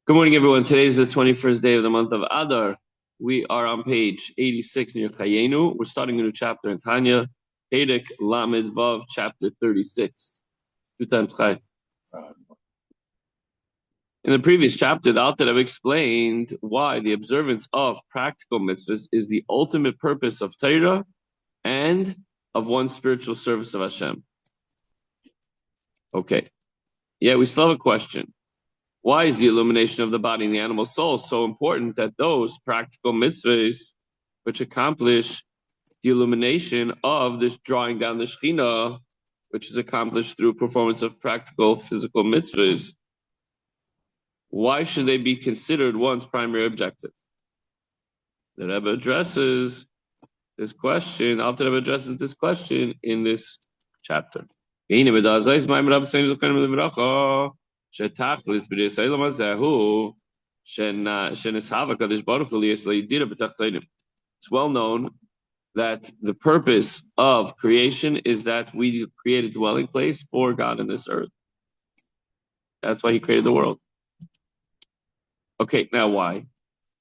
Good morning, everyone. Today is the 21st day of the month of Adar. We are on page 86 near Chayenu. We're starting a new chapter in Tanya, Hedek Lamed Vav, chapter 36. Two times Chay. In the previous chapter, the Alter have explained why the observance of practical mitzvahs is the ultimate purpose of Torah and of one's spiritual service of Hashem. Okay. Yeah, we still have a question. Why is the illumination of the body and the animal soul so important that those practical mitzvahs which accomplish the illumination of this drawing down the Shekhinah, which is accomplished through performance of practical physical mitzvahs, why should they be considered one's primary objective? The Rebbe addresses this question, Alter Rebbe addresses this question in this chapter. It's well known that the purpose of creation is that we create a dwelling place for God in this earth. That's why He created the world. Okay, now why?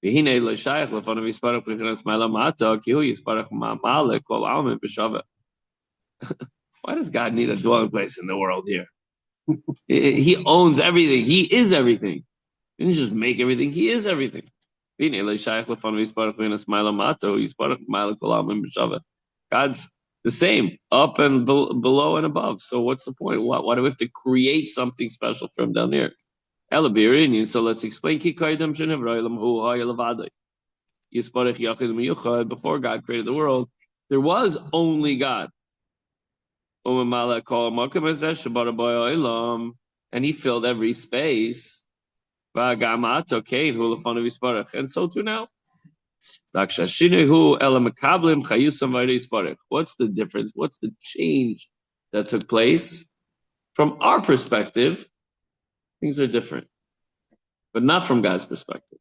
Why does God need a dwelling place in the world here? He owns everything. He is everything. He didn't just make everything. He is everything. God's the same, up and below and above. So what's the point? Why do we have to create something special for Him down here? So let's explain. Before God created the world, there was only God. And He filled every space. And so too now. What's the difference? What's the change that took place? From our perspective, things are different, but not from God's perspective.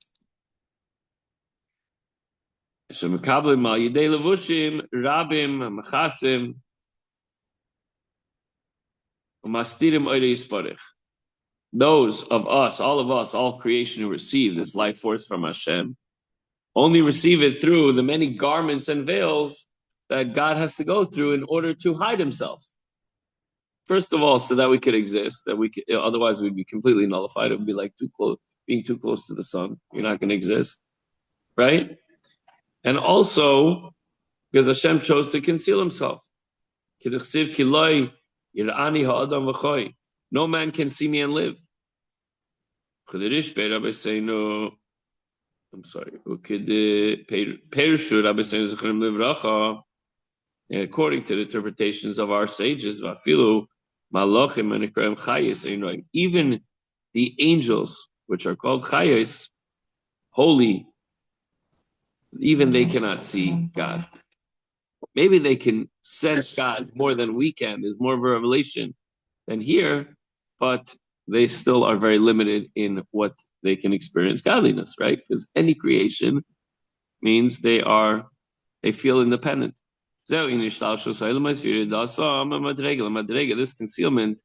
Those of us, all creation who receive this life force from Hashem, only receive it through the many garments and veils that God has to go through in order to hide Himself. First of all, so that we could exist, otherwise we'd be completely nullified. It would be like being too close to the sun. You're not going to exist, right? And also because Hashem chose to conceal Himself. No man can see me and live. I'm sorry. According to the interpretations of our sages, even the angels, which are called chayos, holy, even they cannot see God. Maybe they can sense God more than we can. There's more of a revelation than here, but they still are very limited in what they can experience godliness, right? Because any creation means they feel independent. This concealment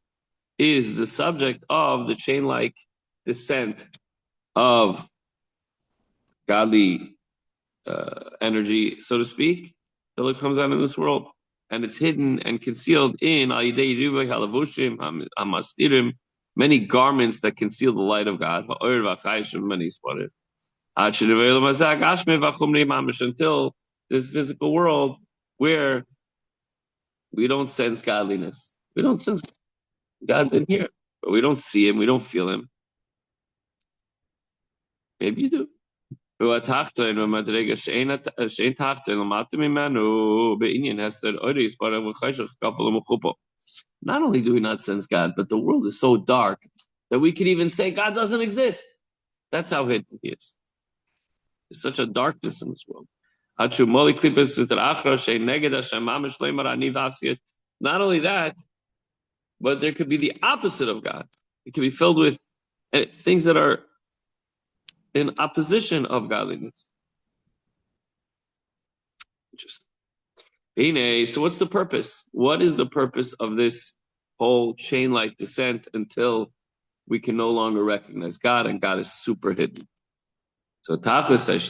is the subject of the chain-like descent of godly energy, so to speak, till it comes out in this world. And it's hidden and concealed in many garments that conceal the light of God. Until this physical world where we don't sense godliness. We don't sense God's in here, but we don't see Him, we don't feel Him. Maybe you do. Not only do we not sense God, but the world is so dark that we could even say God doesn't exist. That's how hidden He is. There's such a darkness in this world. Not only that, but there could be the opposite of God. It could be filled with things that are in opposition of godliness. Interesting. So what's the purpose? What is the purpose of this whole chain-like descent until we can no longer recognize God, and God is super hidden. So Tachlis says,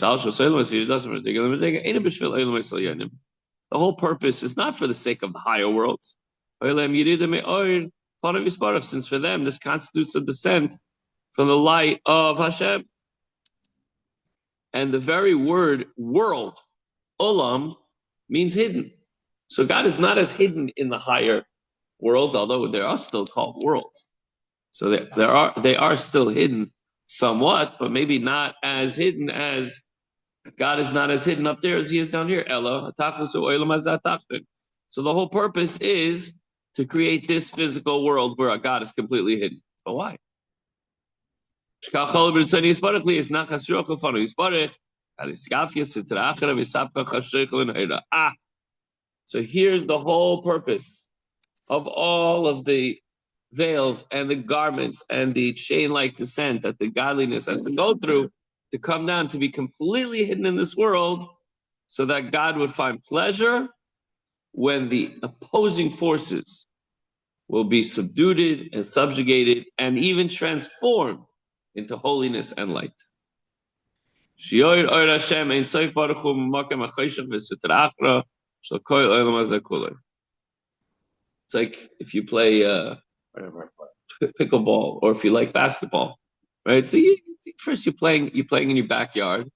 the whole purpose is not for the sake of the higher worlds. Since for them, this constitutes a descent from the light of Hashem. And the very word world, olam, means hidden. So God is not as hidden in the higher worlds, although they are still called worlds. So they are still hidden somewhat, but maybe not as hidden as God is not as hidden up there as he is down here. So the whole purpose is to create this physical world where God is completely hidden. But why? So here's the whole purpose of all of the veils and the garments and the chain-like descent that the godliness has to go through to come down to be completely hidden in this world so that God would find pleasure when the opposing forces will be subdued and subjugated and even transformed into holiness and light. It's like if you play pickleball, or if you like basketball, right? So first you're playing in your backyard.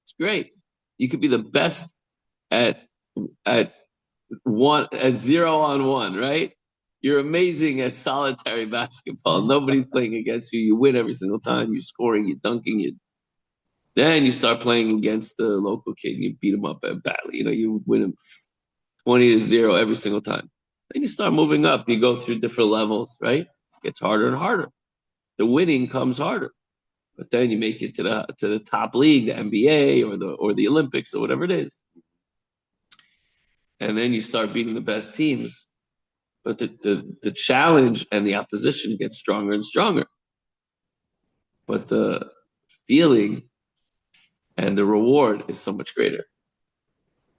It's great. You could be the best at 0-on-1, right? You're amazing at solitary basketball. Nobody's playing against you. You win every single time. You're scoring, you're dunking, then you start playing against the local kid and you beat him up badly. You win him 20-0 every single time. Then you start moving up. You go through different levels, right? It gets harder and harder. The winning comes harder. But then you make it to the top league, the NBA or the Olympics or whatever it is. And then you start beating the best teams. But the challenge and the opposition gets stronger and stronger. But the feeling and the reward is so much greater.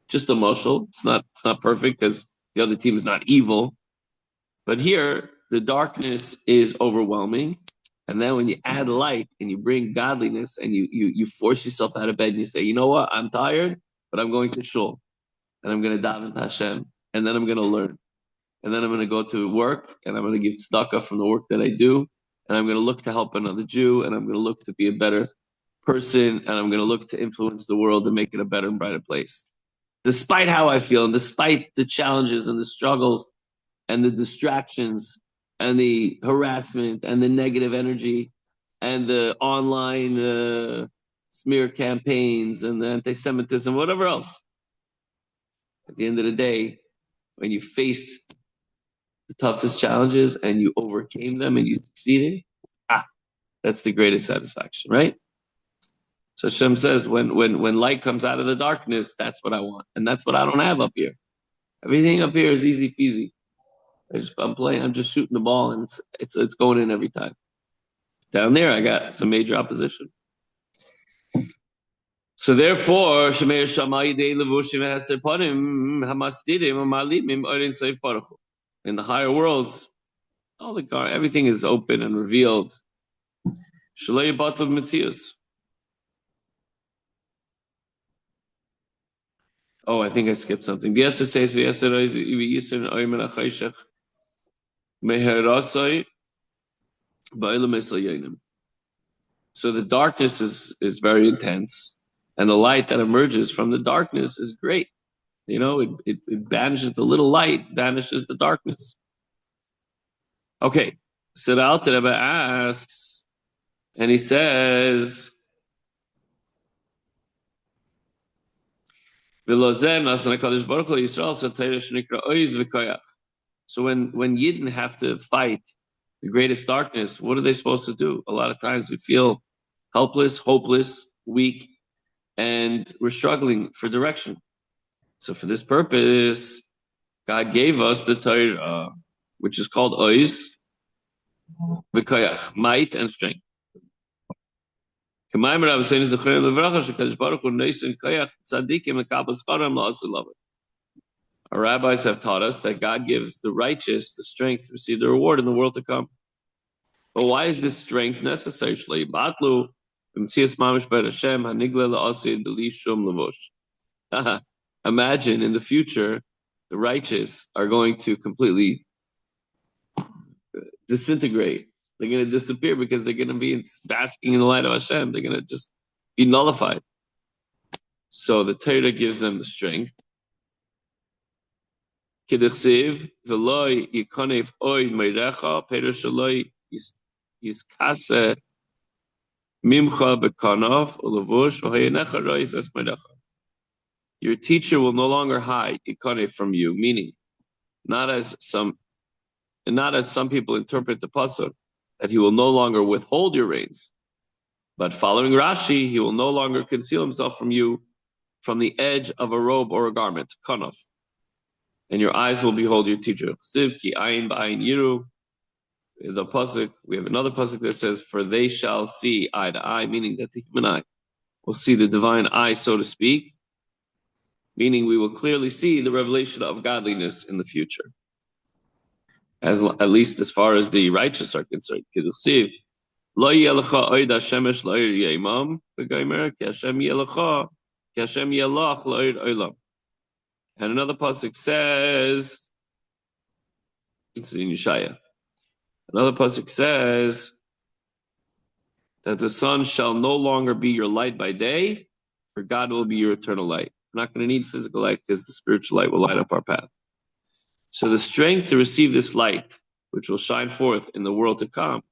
Just emotional. It's not perfect because the other team is not evil. But here, the darkness is overwhelming. And then when you add light and you bring godliness and you force yourself out of bed and you say, you know what, I'm tired, but I'm going to shul. And I'm going to daven to Hashem. And then I'm going to learn. And then I'm going to go to work and I'm going to give tzedakah from the work that I do. And I'm going to look to help another Jew. And I'm going to look to be a better person. And I'm going to look to influence the world and make it a better and brighter place. Despite how I feel and despite the challenges and the struggles and the distractions and the harassment and the negative energy and the online smear campaigns and the anti-Semitism, whatever else. At the end of the day, when you faced the toughest challenges and you overcame them and you succeeded, that's the greatest satisfaction, right? So Hashem says, when light comes out of the darkness, that's what I want. And that's what I don't have up here. Everything up here is easy peasy. I'm just shooting the ball and it's going in every time. Down there, I got some major opposition. So therefore, in the higher worlds, everything is open and revealed. Oh, I think I skipped something. So the darkness is very intense, and the light that emerges from the darkness is great. It banishes the little light, banishes the darkness. Okay, so the Alter Rebbe asks, and he says, so when Yidden have to fight the greatest darkness, what are they supposed to do? A lot of times we feel helpless, hopeless, weak, and we're struggling for direction. So for this purpose, God gave us the Torah, which is called Oiz, V'koyach, might and strength. Our rabbis have taught us that God gives the righteous the strength to receive the reward in the world to come. But why is this strength necessary? Imagine in the future, the righteous are going to completely disintegrate. They're going to disappear because they're going to be basking in the light of Hashem. They're going to just be nullified. So the Torah gives them the strength. Kidichsiv v'loi yikonef oid meirecha perushaloi yiskase mimcha bekanov ulevush v'hayenecha rois es meirecha. Your teacher will no longer hide yikonef from you, meaning not as some people interpret the pasuk that he will no longer withhold your rains, but following Rashi, he will no longer conceal himself from you from the edge of a robe or a garment, kanaf. And your eyes will behold your teacher. Ki ayin b'ayin yiru. The pasuk, we have another pasuk that says, "For they shall see eye to eye," meaning that the human eye will see the divine eye, so to speak. Meaning, we will clearly see the revelation of godliness in the future, at least as far as the righteous are concerned. Kidusiv, lo yelecha oid hashemesh lo yemam v'gaimer ki Hashem yelecha ki Hashem yelach lo olam. And another pasuk says, it's in Yeshaya. Another pasuk says that the sun shall no longer be your light by day, for God will be your eternal light. We're not going to need physical light because the spiritual light will light up our path. So the strength to receive this light, which will shine forth in the world to come,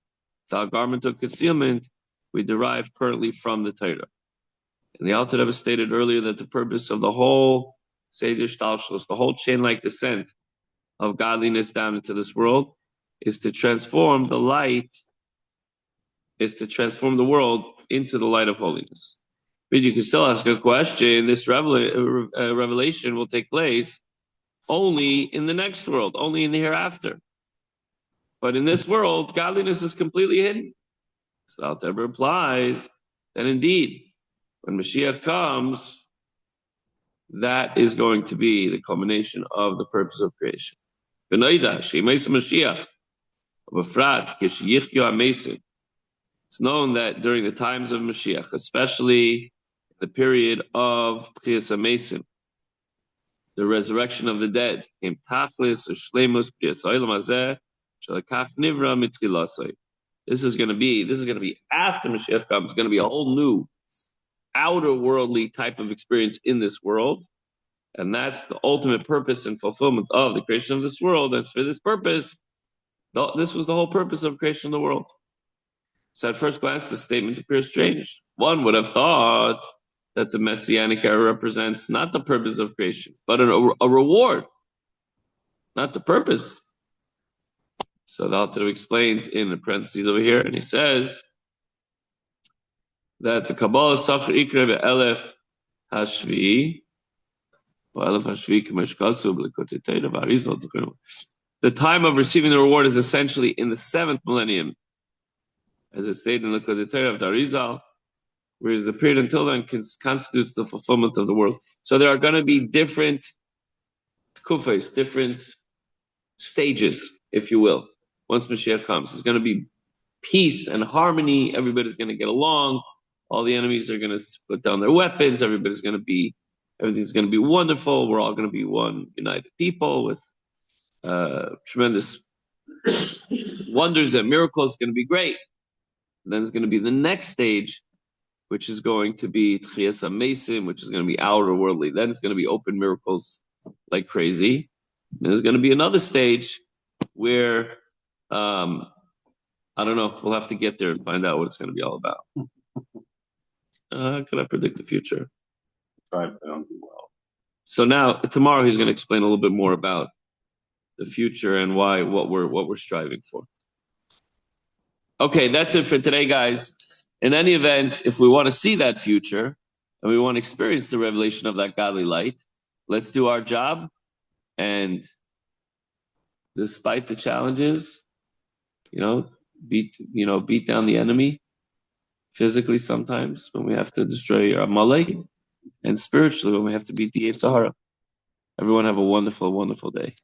without garment of concealment, we derive currently from the Torah. And the Alter Rebbe stated earlier that the purpose of the whole Seder Shtalshlus, the whole chain-like descent of godliness down into this world, is to transform the light, is to transform the world into the light of holiness. But you can still ask a question. This revelation will take place only in the next world, only in the hereafter. But in this world, godliness is completely hidden. So the Alter Rebbe replies that indeed, when Mashiach comes, that is going to be the culmination of the purpose of creation. It's known that during the times of Mashiach, especially the period of Tchias HaMesim, the resurrection of the dead, came Tachlis or Shleimus B'Yas Ha'olam Hazeh Shelakach Nivra Mitchilasei. This is going to be after Mashiach comes. It's going to be a whole new outer worldly type of experience in this world. And that's the ultimate purpose and fulfillment of the creation of this world. And for this purpose, this was the whole purpose of creation of the world. So at first glance, the statement appears strange. One would have thought that the Messianic era represents not the purpose of creation, but a reward, not the purpose. So the Alter Rebbe explains in the parentheses over here, and he says that the Kabbalah Safra Ikra be'elef hashvi, the time of receiving the reward is essentially in the 7th millennium, as it stated in the Likutei Torah of the Arizal, whereas the period until then constitutes the fulfillment of the world. So there are going to be different kufas, different stages, if you will, once Mashiach comes. There's going to be peace and harmony. Everybody's going to get along. All the enemies are going to put down their weapons. Everything's going to be wonderful. We're all going to be one united people with tremendous wonders and miracles. It's going to be great. And then there's going to be the next stage, which is going to be Tchias HaMesim, which is going to be outer worldly. Then it's going to be open miracles like crazy. And there's going to be another stage where, I don't know, we'll have to get there and find out what it's going to be all about. Can I predict the future? I don't do well. So now, tomorrow, he's going to explain a little bit more about the future and what we're striving for. Okay, that's it for today, guys. In any event, if we want to see that future and we want to experience the revelation of that godly light, let's do our job. And despite the challenges, beat down the enemy physically sometimes when we have to destroy our Amalek, and spiritually when we have to beat the Yetzer Hara. Everyone have a wonderful, wonderful day.